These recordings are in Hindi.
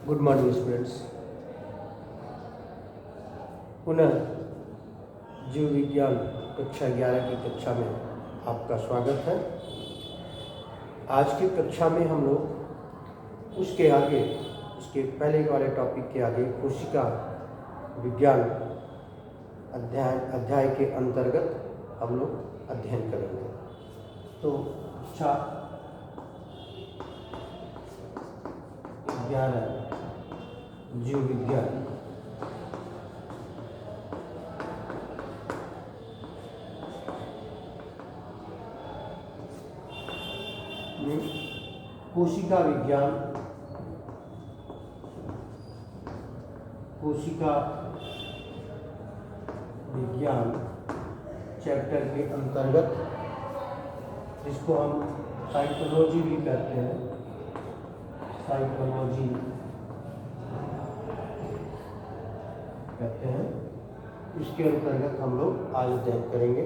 Good morning students. पुनः जीव विज्ञान कक्षा 11 की कक्षा में आपका स्वागत है। आज की कक्षा में हम लोग उसके आगे, उसके पहले वाले टॉपिक के आगे कोशिका विज्ञान अध्याय के अंतर्गत हम लोग अध्ययन करेंगे। तो कक्षा 11 जीव विज्ञान में कोशिका विज्ञान चैप्टर के अंतर्गत, जिसको हम साइकोलॉजी भी कहते हैं, साइकोलॉजी कहते हैं, इसके अंतर्गत हम लोग आज अध्ययन करेंगे,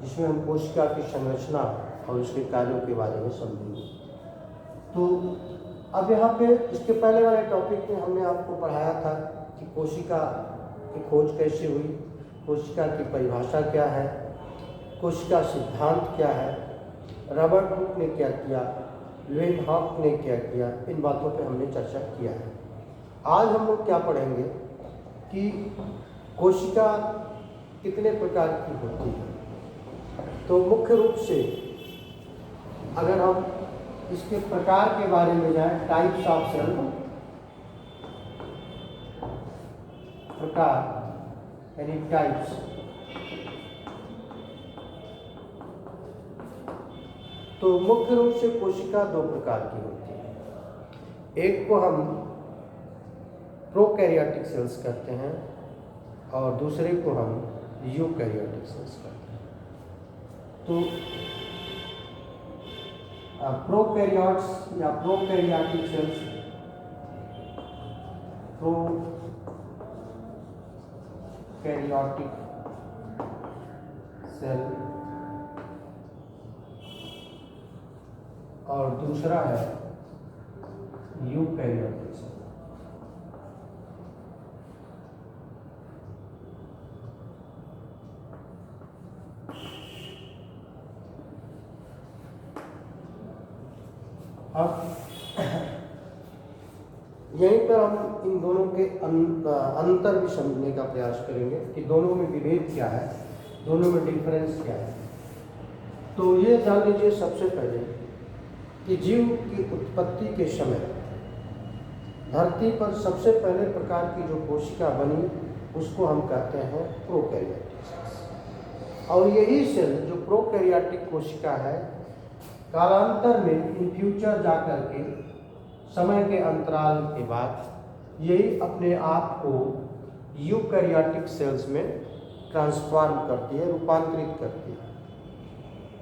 जिसमें हम कोशिका की संरचना और उसके कार्यों के बारे में समझेंगे। तो अब यहाँ पे इसके पहले वाले टॉपिक में हमने आपको पढ़ाया था कि कोशिका की खोज कैसे हुई, कोशिका की परिभाषा क्या है, कोशिका सिद्धांत क्या है, रॉबर्ट हुक ने क्या किया, लीeuwenhoek ने क्या किया, इन बातों पे हमने चर्चा किया है। आज हम लोग क्या पढ़ेंगे कि कोशिका कितने प्रकार की होती है। तो मुख्य रूप से अगर हम इसके प्रकार के बारे में जाएं, टाइप्स ऑफ सेल, प्रकार यानी टाइप्स, तो मुख्य रूप से कोशिका दो प्रकार की होती है। एक को हम प्रोकैरियोटिक सेल्स कहते हैं और दूसरे को हम यूकैरियोटिक सेल्स कहते हैं। तो प्रोकैरियोट्स या प्रोकैरियोटिक सेल्स, प्रोकैरियोटिक सेल और दूसरा है यूकैरियोटिक सेल। अब यहीं पर हम इन दोनों के अंतर भी समझने का प्रयास करेंगे कि दोनों में विभेद क्या है, दोनों में डिफरेंस क्या है। तो ये जान लीजिए सबसे पहले कि जीव की उत्पत्ति के समय धरती पर सबसे पहले प्रकार की जो कोशिका बनी उसको हम कहते हैं प्रोकैरियोटिक सेल्स। और यही सेल जो प्रोकैरियोटिक कोशिका है, कालांतर में इन फ्यूचर जाकर के समय के अंतराल के बाद यही अपने आप को यूकैरियोटिक सेल्स में ट्रांसफॉर्म करती है, रूपांतरित करती है।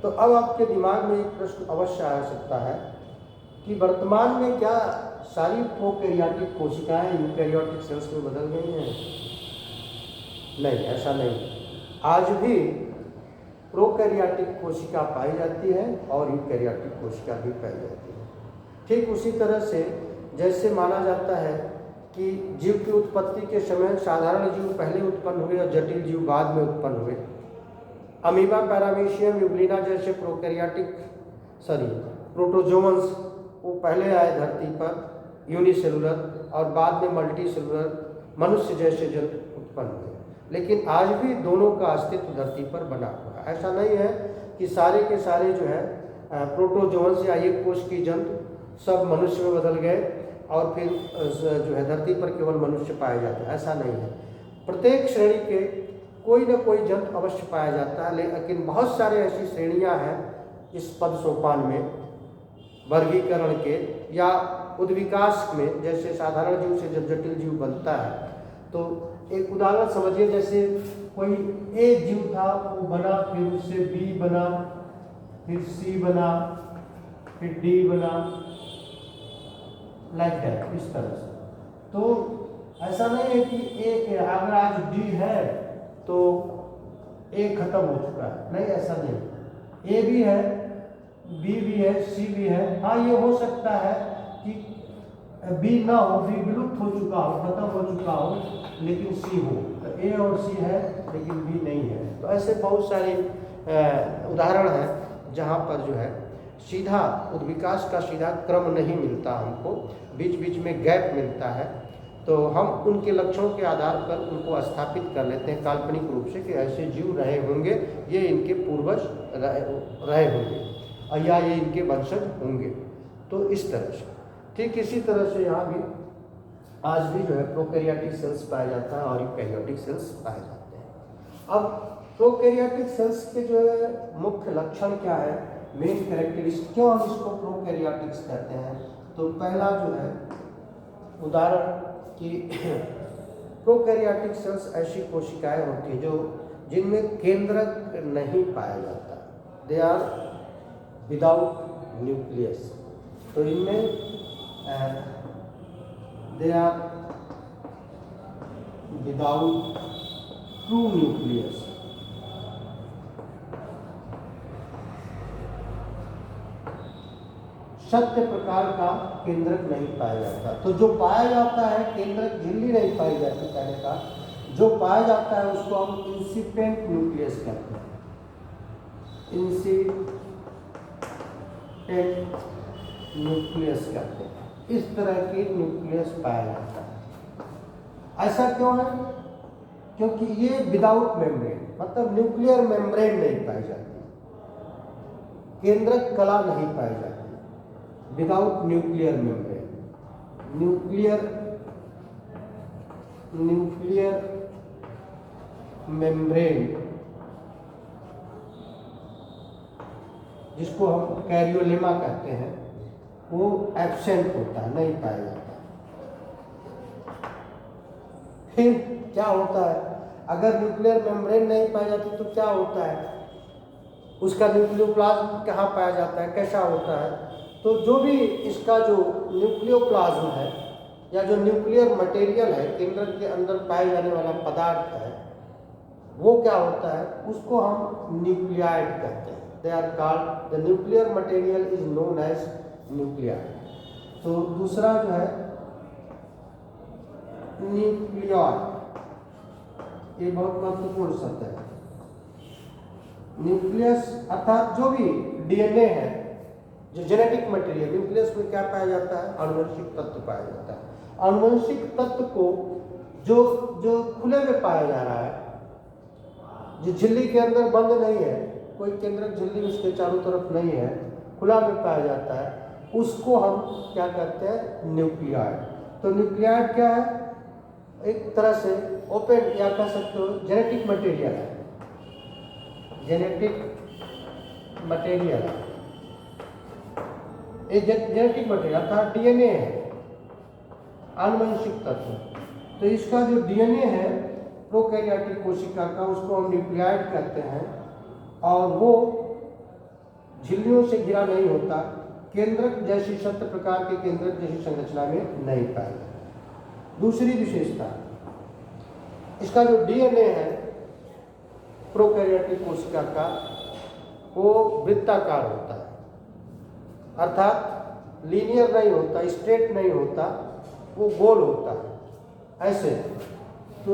तो अब आपके दिमाग में एक प्रश्न अवश्य आ सकता है कि वर्तमान में क्या सारी प्रोकैरियोटिक कोशिकाएं यूकैरियोटिक सेल्स में बदल गई हैं? नहीं, ऐसा नहीं। आज भी प्रोकैरियोटिक कोशिका पाई जाती है और यूकैरियोटिक कोशिका भी पाई जाती है। ठीक उसी तरह से जैसे माना जाता है कि जीव की उत्पत्ति के समय साधारण जीव पहले उत्पन्न हुए और जटिल जीव बाद में उत्पन्न हुए। अमीबा, पैरामीशियम, यूग्लिना जैसे प्रोटोजोअन्स वो पहले आए धरती पर यूनिसेलुलर, और बाद में मल्टीसेलुलर मनुष्य जैसे जंतु उत्पन्न हुए। लेकिन आज भी दोनों का अस्तित्व धरती पर बना हुआ है। ऐसा नहीं है कि सारे के सारे जो है प्रोटोजोअन्स या एक कोश की जंतु सब मनुष्य में बदल गए और फिर जो है धरती पर केवल मनुष्य पाए जाते हैं, ऐसा नहीं है। प्रत्येक श्रेणी के कोई न कोई जंतु अवश्य पाया जाता है, लेकिन बहुत सारे ऐसी श्रेणियां हैं इस पद सोपान में वर्गीकरण के या उद्विकास में। जैसे साधारण जीव से जब जटिल जीव बनता है, तो एक उदाहरण समझिए, जैसे कोई ए जीव था, वो बना, फिर उससे बी बना, फिर सी बना, फिर डी बना, लाइक दैट, इस तरह से। तो ऐसा नहीं है कि ए अगर आज डी है तो ए खत्म हो चुका है, नहीं, ऐसा नहीं। ए भी है, बी भी है, सी भी है। हाँ, ये हो सकता है कि बी ना हो, बी विलुप्त हो चुका हो, खत्म हो चुका हो, लेकिन सी हो। तो ए और सी है लेकिन बी नहीं है। तो ऐसे बहुत सारे उदाहरण हैं जहाँ पर जो है सीधा विकास का सीधा क्रम नहीं मिलता, हमको बीच बीच में गैप मिलता है। तो हम उनके लक्षणों के आधार पर उनको स्थापित कर लेते हैं काल्पनिक रूप से कि ऐसे जीव रहे होंगे, ये इनके पूर्वज रहे होंगे और या ये इनके वंशज होंगे। तो इस तरह से ठीक इसी तरह से यहाँ भी आज भी जो है प्रोकैरियोटिक सेल्स पाया जाता है और यूकैरियोटिक सेल्स पाए जाते हैं। अब प्रोकैरियोटिक सेल्स के जो है मुख्य लक्षण क्या है, मेन कैरेक्टरिस्टिक, क्यों हम इसको प्रोकैरियोटिक्स कहते हैं? तो पहला जो है उदाहरण कि प्रोकैरियोटिक सेल्स ऐसी कोशिकाएं होती हैं जो जिनमें केंद्रक नहीं पाया जाता, दे आर विदाउट न्यूक्लियस। तो इनमें they are without true nucleus. सत्य प्रकार का केंद्रक नहीं पाया जाता। तो जो पाया जाता है केंद्रक झिल्ली नहीं पाई जाती, कहने का जो पाया जाता है उसको हम इंसिपेंट न्यूक्लियस कहते हैं। इंसिपेंट न्यूक्लियस कहते हैं। इस तरह की न्यूक्लियस पाया जाता है। ऐसा क्यों है? क्योंकि ये विदाउट मेम्ब्रेन, मतलब न्यूक्लियर मेम्ब्रेन नहीं पाई जाती, केंद्रक कला नहीं पाई जाती, without nuclear membrane. Nuclear membrane जिसको हम कैरियोलेमा कहते हैं, वो एब्सेंट होता है, नहीं पाया जाता। फिर क्या होता है? अगर न्यूक्लियर मेम्ब्रेन नहीं पाई जाती तो क्या होता है? उसका न्यूक्लियोप्लाज्म कहाँ पाया जाता है, कैसा होता है? तो जो भी इसका जो न्यूक्लियोप्लाज्म है या जो न्यूक्लियर मटेरियल है, केंद्रक के अंदर पाए जाने वाला पदार्थ है, वो क्या होता है? उसको हम न्यूक्लियाइड कहते हैं। They are called the nuclear material is known as nucleoid. तो दूसरा जो है न्यूक्लियाइड, ये बहुत महत्वपूर्ण शब्द है। न्यूक्लियस अर्थात जो भी डीएनए है, जो जेनेटिक मटेरियल, न्यूक्लियस में क्या पाया जाता है? आनुवंशिक तत्व पाया जाता है। आनुवंशिक तत्व को जो खुले में पाया जा रहा है, जो झिल्ली के अंदर बंद नहीं है, कोई केंद्रक झिल्ली उसके चारों तरफ नहीं है, खुला में पाया जाता है, उसको हम क्या कहते हैं? न्यूक्लियाइड। तो न्यूक्लियाइड क्या है? एक तरह से ओपन या कह सकते हो जेनेटिक मटेरियल है। जेनेटिक मटेरियल, ये जेनेटिक मटेरियल अर्थात डीएनए है, आनुवंशिक तत्व। तो इसका जो डीएनए है प्रोकैरियोटिक कोशिका का, उसको हम न्यूक्लियाइड कहते हैं और वो झिल्लियों से घिरा नहीं होता, केंद्रक जैसी सत्य प्रकार के केंद्रक जैसी संरचना में नहीं पाया जाता। दूसरी विशेषता, इसका जो डीएनए है प्रोकैरियोटिक कोशिका का, वो वृत्ताकार होता है, अर्थात लीनियर नहीं होता, स्ट्रेट नहीं होता, वो गोल होता है ऐसे। तो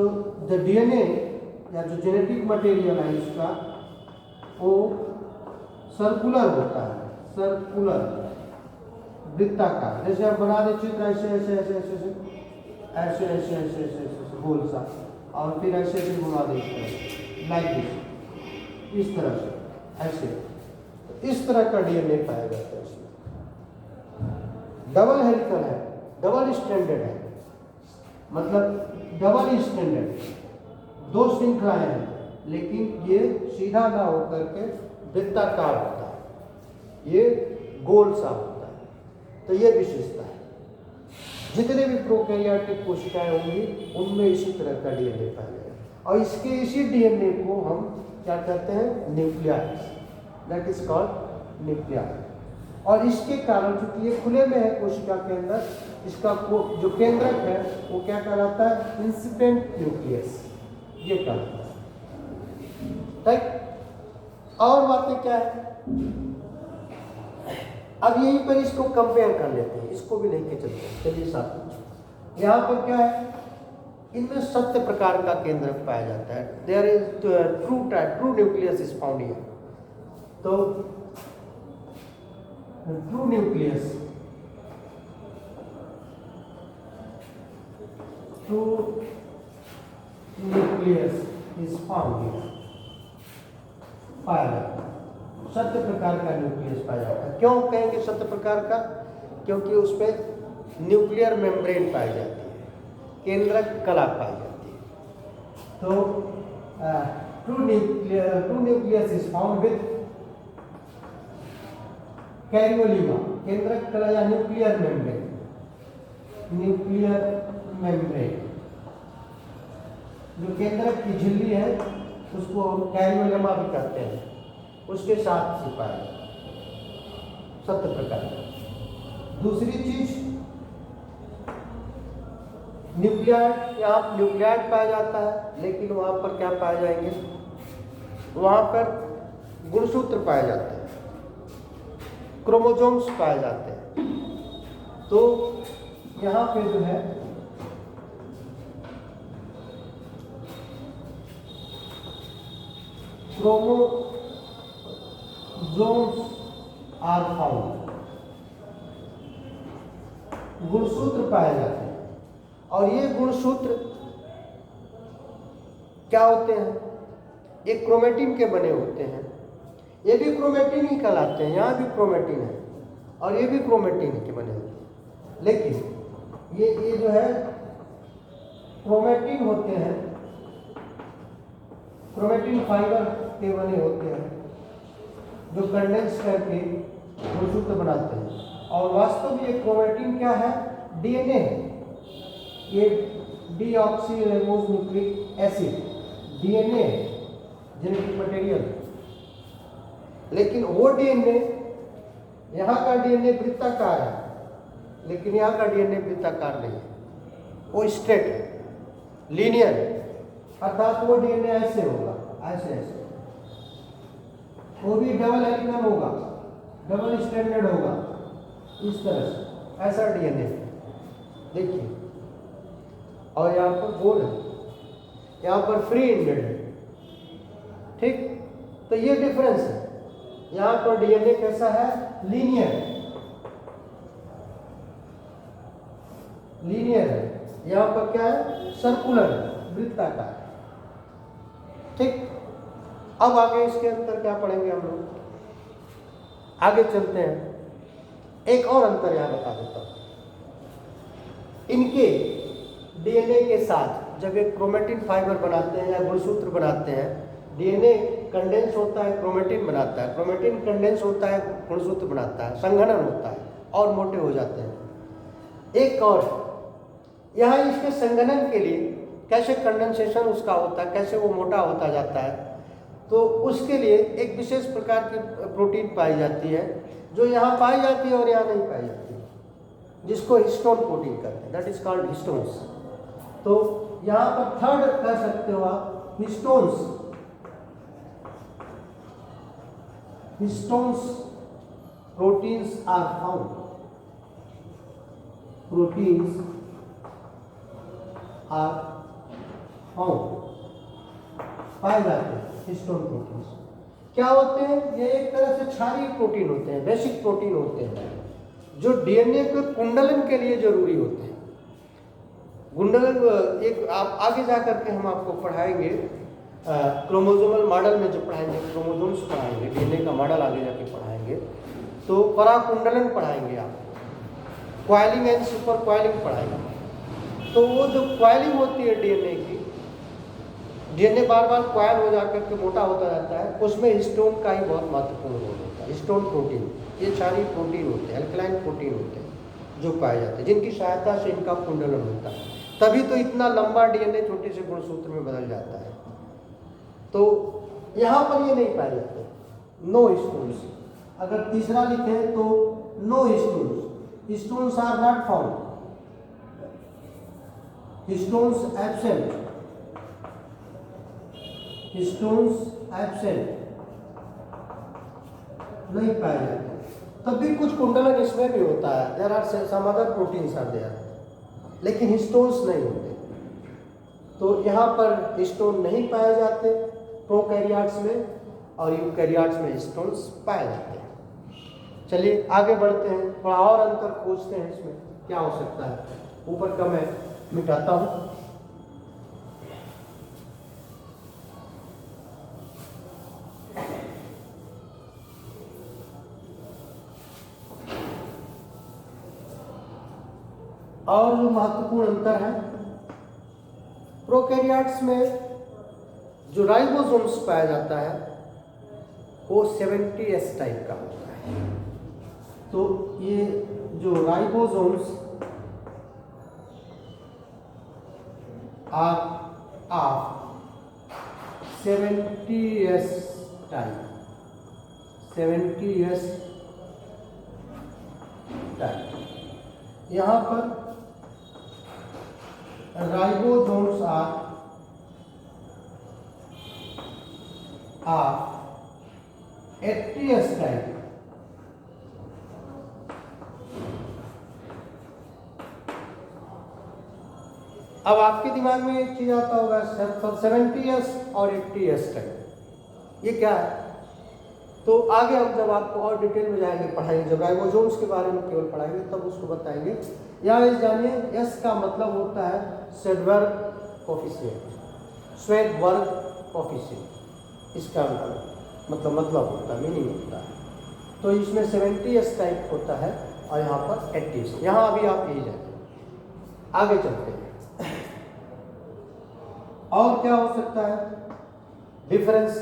द डीएनए या जो जेनेटिक मटेरियल है इसका, वो सर्कुलर होता है, सर्कुलर वृत्ताकार। जैसे आप बना दे चित्र ऐसे ऐसे ऐसे ऐसे ऐसे ऐसे ऐसे ऐसे ऐसे ऐसे गोल सा, और फिर ऐसे ऐसे घुमा देते हैं लाइक दिस, इस तरह से ऐसे। तो इस तरह का डीएनए पाया जाता है इसमें। डबल हेलिकल है, डबल स्टैंडर्ड है, मतलब डबल स्टैंडर्ड, दो श्रृंखलाएं हैं, लेकिन ये सीधा ना होकर के वृत्ताकार होता है, ये गोल सा होता है। तो ये विशेषता है। जितने भी प्रोकैरियोटिक कोशिकाएं होंगी उनमें इसी तरह का डीएनए पाया जाएगा, और इसके इसी डीएनए को हम क्या कहते हैं? Nuclide, that is called nuclide. और इसके कारण चूंकि ये खुले में है कोशिका के अंदर, इसका जो केंद्रक है वो क्या कहलाता है? इंसिपेंट न्यूक्लियस, ये कहलाता है। ठीक, और बातें क्या है? अब यहीं पर इसको कंपेयर कर लेते हैं, इसको भी लेके चलते हैं। चलिए साथ में, यहाँ पर क्या है, इनमें 7 प्रकार का केंद्रक पाया जाता है। There is true nucleus is found here. तो true nucleus is found here, पाया जाता है। 7 प्रकार का न्यूक्लियस पाया जाता है। क्यों कहेंगे 7 प्रकार का? क्योंकि उसमें न्यूक्लियर मेम्ब्रेन पाई जाती है, केंद्रक कला पाई जाती है। तो true nucleus is found with karyolemma, केंद्रक कला या न्यूक्लियर मेम्ब्रेन। जो केंद्रक की झिल्ली है उसको कैरियोलिमा भी कहते हैं, उसके साथ छिपाया 7 प्रकार। दूसरी चीज न्यूक्लियाइड, यहाँ न्यूक्लियाइड पाया जाता है, लेकिन वहाँ पर क्या पाए जाएंगे, वहाँ पर गुणसूत्र पाए जाते हैं, क्रोमोसोम्स पाए जाते हैं। तो यहाँ पे जो है क्रोमोसोम्स आर फाउंड, गुणसूत्र पाए जाते हैं। और ये गुणसूत्र क्या होते हैं, एक क्रोमेटिन के बने होते हैं। ये भी क्रोमेटिन ही कहलाते हैं, यहाँ भी क्रोमेटिन है और ये भी क्रोमेटिन के बने होते हैं। लेकिन ये जो है क्रोमेटिन होते हैं, क्रोमेटिन फाइबर के बने होते हैं, जो कंडेंस करके गुणसूत्र बनाते हैं। और वास्तव में ये क्रोमेटिन क्या है, डीएनए है। ये डीऑक्सीराइबोन्यूक्लिक एसिड डीएनए है, जेनेटिक मटेरियल। लेकिन वो डीएनए, यहाँ का डीएनए वृत्ताकार है, लेकिन यहाँ का डीएनए वृत्ताकार नहीं है, वो स्ट्रेट है, लीनियर है। अर्थात वो डीएनए ऐसे होगा, ऐसे ऐसे, वो भी डबल हेलिकल होगा, डबल स्ट्रैंडेड होगा, इस तरह से, ऐसा डीएनए देखिए। और यहाँ पर गोल है, यहाँ पर फ्री एंडेड है, ठीक। तो ये डिफरेंस है। यहाँ पर डीएनए कैसा है, लीनियर है। यहाँ पर क्या है, सर्कुलर है, वृत्ताकार, ठीक। अब आगे इसके अंतर क्या पढ़ेंगे हम लोग, आगे चलते हैं। एक और अंतर यहाँ बता देता हूँ, इनके डीएनए के साथ जब एक क्रोमेटिन फाइबर बनाते हैं या गुणसूत्र बनाते हैं, डीएनए कंडेंस होता है, क्रोमेटिन बनाता है, क्रोमेटिन कंडेंस होता है, गुणसूत्र बनाता है, संघनन होता है और मोटे हो जाते हैं। एक और यहाँ इसके संघनन के लिए कैसे कंडेंसेशन उसका होता है, कैसे वो मोटा होता जाता है, तो उसके लिए एक विशेष प्रकार की प्रोटीन पाई जाती है, जो यहाँ पाई जाती है और यहाँ नहीं पाई जाती, जिसको हिस्टोन प्रोटीन कहते हैं, दैट इज कॉल्ड हिस्टोन्स। तो यहाँ पर थर्ड कह सकते हो आप, हिस्टोन्स प्रोटीन्स आर फाउंड, पाए जाते हैं हिस्टोन प्रोटीन्स। क्या होते हैं, ये एक तरह से क्षारीय प्रोटीन होते हैं, बेसिक प्रोटीन होते हैं, जो डीएनए के कुंडलन के लिए जरूरी होते हैं। कुंडलन एक आप आगे जा करके हम आपको पढ़ाएंगे, क्रोमोसोमल मॉडल में जो पढ़ाएंगे, क्रोमोसोम्स पढ़ाएंगे, डीएनए का मॉडल आगे जाके पढ़ाएंगे, तो पराकुंडलन पढ़ाएंगे, आप क्वाइलिंग एंड सुपर क्वाइलिंग पढ़ाएंगे। तो वो जो क्वाइलिंग होती है डीएनए की, डीएनए बार बार क्वाइल हो जाकर के मोटा होता जाता है, उसमें हिस्टोन का ही बहुत महत्वपूर्ण रोल होता है। हिस्टोन प्रोटीन, ये क्षारीय प्रोटीन होते हैं, एल्कलाइन प्रोटीन होते हैं, जो पाए जाते हैं, जिनकी सहायता से इनका कुंडलन होता है। तभी तो इतना लंबा डीएनए छोटे से गुणसूत्र में बदल जाता है। तो यहाँ पर ये नहीं पाए जाते, नो हिस्टोन्स। अगर तीसरा लिखे तो no histones, histones are not found, histones absent, histones absent, नहीं पाए जाते। तब भी कुछ कुंडलन इसमें भी होता है, there are some other proteins are there, लेकिन हिस्टोन्स नहीं होते। तो यहाँ पर हिस्टोन नहीं पाए जाते प्रोकैरियोट्स में, और यूकैरियोट्स में हिस्टोन्स पाए जाते हैं। चलिए आगे बढ़ते हैं, थोड़ा और अंतर खोजते हैं इसमें क्या हो सकता है। ऊपर का मैं मिटाता हूँ। और जो महत्वपूर्ण अंतर है, प्रोकैरियोट्स में जो राइबोसोम्स पाया जाता है वो 70S टाइप का होता है। तो ये जो ribosomes are of 70S type, 70S type, यहाँ पर राइबोसोम्स आर 80S टाइप। अब आपके दिमाग में एक चीज आता होगा, 70S और 80S टाइप ये क्या है? तो आगे हम जब आपको और डिटेल में जाएंगे, पढ़ाएंगे, जब राइबोसोम्स के बारे में केवल पढ़ाएंगे तब उसको बताएंगे। यहाँ इस जानिए, एस का मतलब होता है शेडबर्ग कोफिशिएंट, श्वेडबर्ग कोफिशिएंट, इसका मतलब होता है, मीनिंग होता है। तो इसमें 70S टाइप होता है और यहाँ पर 80S। यहाँ अभी आप यही जाते हैं, आगे चलते हैं। और क्या हो सकता है डिफरेंस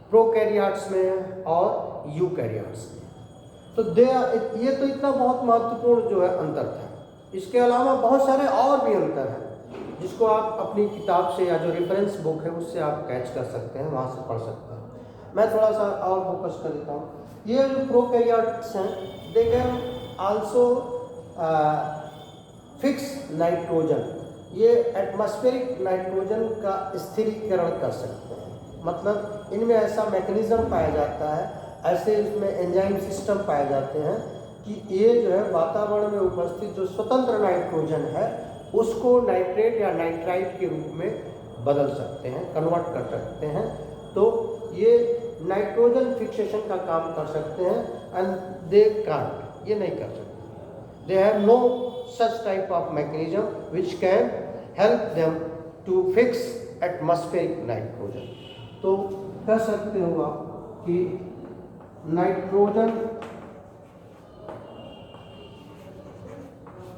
प्रोकैरियोट्स में और यूकैरियोट्स में? तो ये तो इतना बहुत महत्वपूर्ण जो है अंतर था। इसके अलावा बहुत सारे और भी अंतर हैं जिसको आप अपनी किताब से या जो रेफरेंस बुक है उससे आप कैच कर सकते हैं, वहाँ से पढ़ सकते हैं। मैं थोड़ा सा और फोकस कर देता हूँ। ये जो प्रोकैरियोट्स हैं, they can also fix nitrogen, ये एटमॉस्फेरिक नाइट्रोजन का स्थिरीकरण कर सकते हैं। मतलब इनमें ऐसा मैकेनिज्म पाया जाता है, ऐसे इसमें एंजाइम सिस्टम पाए जाते हैं कि ये जो है वातावरण में उपस्थित जो स्वतंत्र नाइट्रोजन है उसको नाइट्रेट या नाइट्राइट के रूप में बदल सकते हैं, कन्वर्ट कर सकते हैं। तो ये नाइट्रोजन फिक्सेशन का काम कर सकते हैं एंड दे कांट, ये नहीं कर सकते। They have no such type of mechanism which can help them to fix atmospheric nitrogen. तो कह सकते हो आप कि नाइट्रोजन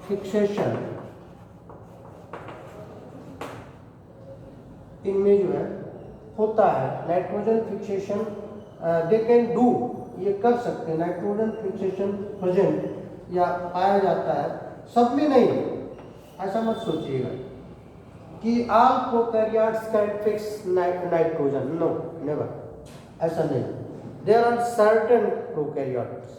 फिक्सेशन इनमें जो है होता है, nitrogen fixation they can do, ये कर सकते हैं। नाइट्रोजन फिक्सेशन प्रेजेंट या पाया जाता है, सब में नहीं, ऐसा मत सोचिएगा कि all prokaryotes can fix nitrogen, no never, ऐसा नहीं। देयर आर सर्टेन प्रोकैरियोट्स,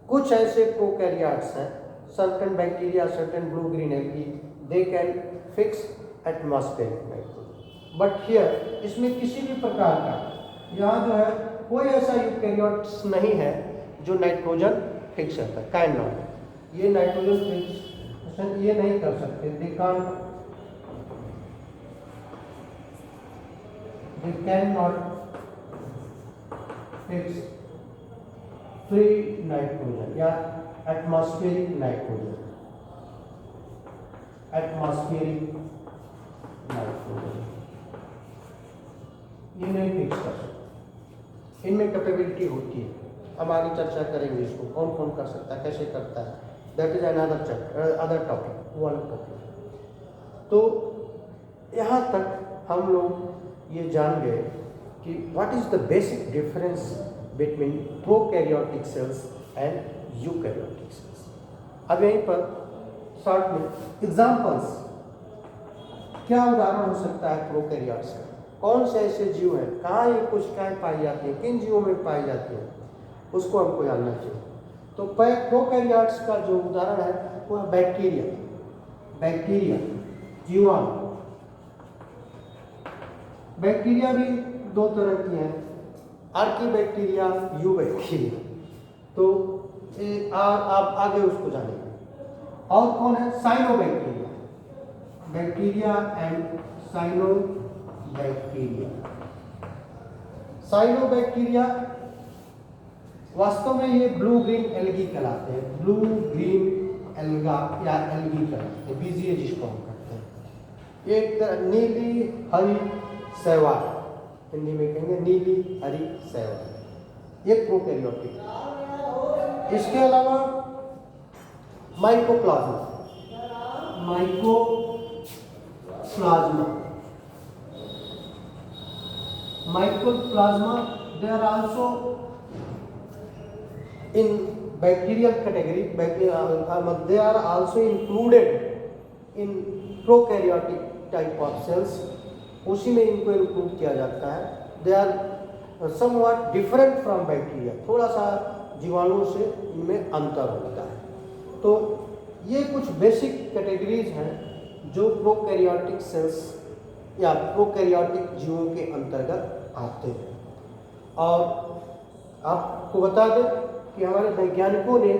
कुछ ऐसे प्रोकैरियोट्स हैं, certain bacteria, certain blue green algae, they can fix atmospheric nitrogen. But here इसमें किसी भी प्रकार का यहाँ जो है कोई ऐसा यूकैरियोट्स नहीं है जो नाइट्रोजन फिक्स करता है, कैन नॉट, ये नाइट्रोजन फिक्सेशन ये नहीं कर सकते, they can not fix free nitrogen या एटमॉस्फेरिक नाइट्रोजन, एटमॉस्फेरिक नाइट्रोजन ये नहीं फिक्स कर सकते। इनमें कैपेबिलिटी होती है, हम आगे चर्चा करेंगे इसको, कौन कौन कर सकता है, कैसे करता है, that is another chapter, other topic, वो अलग टॉपिक। तो यहाँ तक हम लोग ये जान गए कि what is the basic difference between prokaryotic cells and eukaryotic cells. अब यहीं पर शॉर्ट में एग्जाम्पल्स, क्या उदाहरण हो सकता है प्रोकैरियोट्स का, कौन से ऐसे जीव हैं, कहाँ ये कोशिकाएं पाई जाती हैं, किन जीवों में पाई जाती हैं, उसको हमको जानना चाहिए। तो प्रोकैरियोट्स का जो उदाहरण है वो है बैक्टीरिया, बैक्टीरिया जीवाणु। बैक्टीरिया भी दो तरह की हैं, आर्की बैक्टीरिया, यू बैक्टीरिया। तो आप आगे उसको जानेंगे। और कौन है? Cyanobacteria, bacteria and cyanobacteria. Cyanobacteria वास्तव में ये ब्लू ग्रीन एल्गी कहलाते हैं, ब्लू ग्रीन एल्गा या एल्गी कहलाते हैं, बीजीए जिसको हम कहते हैं। एक नीली हरी शैवाल, हिंदी में कहेंगे नीली हरी शैवाल, एक प्रोकैरियोटिक। इसके अलावा mycoplasma, they are also in bacterial category, they are also included in prokaryotic type of cells, उसी में इनको इंक्लूड किया जाता है। They are somewhat different from bacteria, थोड़ा सा जीवाणुओं से इनमें अंतर होता है। तो ये कुछ बेसिक कैटेगरीज हैं जो प्रोकैरियोटिक सेल्स या प्रोकैरियोटिक जीवों के अंतर्गत आते हैं। और आपको बता दें कि हमारे वैज्ञानिकों ने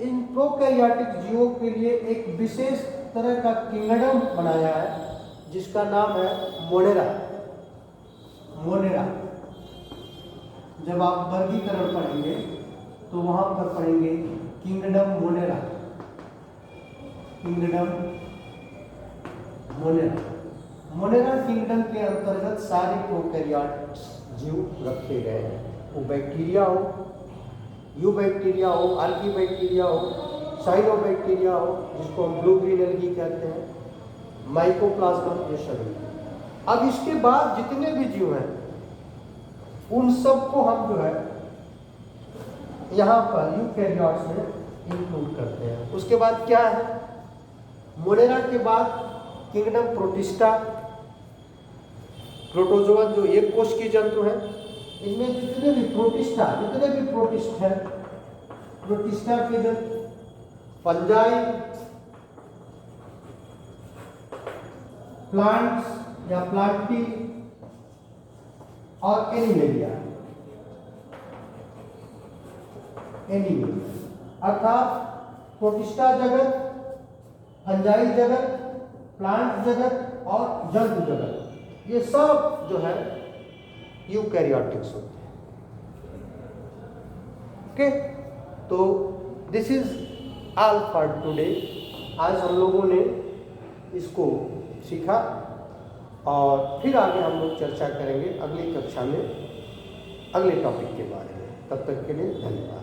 इन प्रोकैरियोटिक जीवों के लिए एक विशेष तरह का किंगडम बनाया है जिसका नाम है मोनेरा। जब आप वर्गीकरण पढ़ेंगे तो वहां पर पढ़ेंगे किंगडम मोनेरा। मोनेरा किंगडम के अंतर्गत सारे प्रोकैरियोटिक जीव रखे गए हैं, वो बैक्टीरिया हो, यूबैक्टीरिया हो, आर्कीबैक्टीरिया हो, साइनोबैक्टीरिया हो जिसको हम ब्लू ग्रीन एल्गी कहते हैं, माइकोप्लाज्मा, ये सभी। अब इसके बाद जितने भी जीव हैं उन सबको हम जो है यहाँ पर यूकैरियोट्स में इंक्लूड करते हैं। उसके बाद क्या है? मोनेरा के बाद किंगडम प्रोटिस्टा, प्रोटोजोआ जो एक कोश की जंतु है, इनमें जितने भी प्रोटिस्टा है, प्रोटिस्टा के जंतु, फंजाई, प्लांट्स या प्लांटी और एनिमेलिया, अर्थात प्रोटिस्टा जगत, फंजाई जगत, प्लांट जगत और जंतु जगत, ये सब जो है यूकैरियोटिक्स होते हैं। ओके, तो this is all for today. आज हम लोगों ने इसको सीखा और फिर आगे हम लोग चर्चा करेंगे अगली कक्षा में अगले टॉपिक के बारे में। तब तक के लिए धन्यवाद।